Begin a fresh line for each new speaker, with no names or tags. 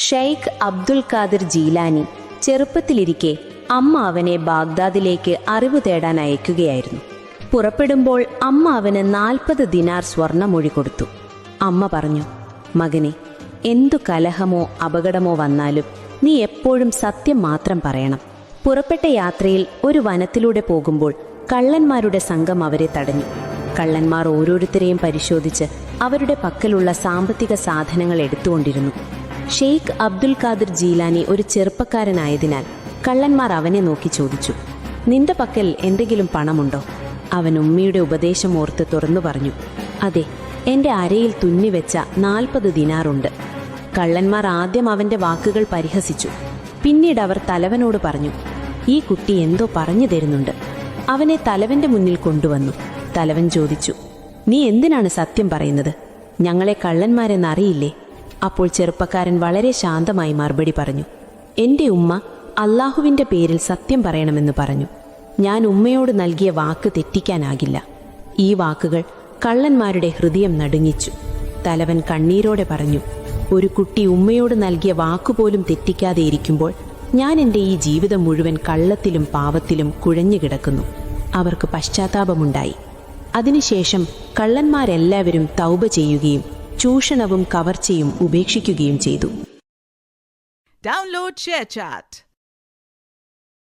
ഷെയ്ഖ് അബ്ദുൽ ഖാദിർ ജീലാനി ചെറുപ്പത്തിലിരിക്കെ അമ്മ അവനെ ബാഗ്ദാദിലേക്ക് അറിവ് തേടാൻ അയക്കുകയായിരുന്നു. പുറപ്പെടുമ്പോൾ അമ്മ അവന് 40 ദിനാർ സ്വർണമൊഴി കൊടുത്തു. അമ്മ പറഞ്ഞു, മകനെ, എന്തു കലഹമോ അപകടമോ വന്നാലും നീ എപ്പോഴും സത്യം മാത്രം പറയണം. പുറപ്പെട്ട യാത്രയിൽ ഒരു വനത്തിലൂടെ പോകുമ്പോൾ കള്ളന്മാരുടെ സംഘം അവരെ തടഞ്ഞു. കള്ളന്മാർ ഓരോരുത്തരെയും പരിശോധിച്ച് അവരുടെ പക്കലുള്ള സാമ്പത്തിക സാധനങ്ങൾ എടുത്തുകൊണ്ടിരുന്നു. ഷെയ്ഖ് അബ്ദുൽ ഖാദിർ ജീലാനി ഒരു ചെറുപ്പക്കാരനായതിനാൽ കള്ളന്മാർ അവനെ നോക്കി ചോദിച്ചു, നിന്റെ പക്കൽ എന്തെങ്കിലും പണമുണ്ടോ? അവൻ ഉമ്മയുടെ ഉപദേശം ഓർത്ത് തുറന്നു പറഞ്ഞു, അതെ, എൻ്റെ അരയിൽ തുന്നിവെച്ച 40 ദിനാറുണ്ട്. കള്ളന്മാർ ആദ്യം അവൻ്റെ വാക്കുകൾ പരിഹസിച്ചു. പിന്നീട് അവർ തലവനോട് പറഞ്ഞു, ഈ കുട്ടി എന്തോ പറഞ്ഞു തരുന്നുണ്ട്. അവനെ തലവന്റെ മുന്നിൽ കൊണ്ടുവന്നു. തലവൻ ചോദിച്ചു, നീ എന്തിനാണ് സത്യം പറയുന്നത്? ഞങ്ങളെ കള്ളന്മാരെന്നറിയില്ലേ? അപ്പോൾ ചെറുപ്പക്കാരൻ വളരെ ശാന്തമായി മറുപടി പറഞ്ഞു, എൻ്റെ ഉമ്മ അള്ളാഹുവിൻ്റെ പേരിൽ സത്യം പറയണമെന്ന് പറഞ്ഞു. ഞാൻ ഉമ്മയോട് നൽകിയ വാക്ക് തെറ്റിക്കാനാകില്ല. ഈ വാക്കുകൾ കള്ളന്മാരുടെ ഹൃദയം നടുങ്ങിച്ചു. തലവൻ കണ്ണീരോടെ പറഞ്ഞു, ഒരു കുട്ടി ഉമ്മയോട് നൽകിയ വാക്കുപോലും തെറ്റിക്കാതെ ഇരിക്കുമ്പോൾ ഞാൻ എൻ്റെ ഈ ജീവിതം മുഴുവൻ കള്ളത്തിലും പാവത്തിലും കുഴഞ്ഞു കിടക്കുന്നു. അവർക്ക് പശ്ചാത്താപമുണ്ടായി. അതിനുശേഷം കള്ളന്മാരെല്ലാവരും തൗബ ചെയ്യുകയും ചൂഷണവും കവർച്ചയും ഉപേക്ഷിക്കുകയും ചെയ്തു.
Download ShareChat.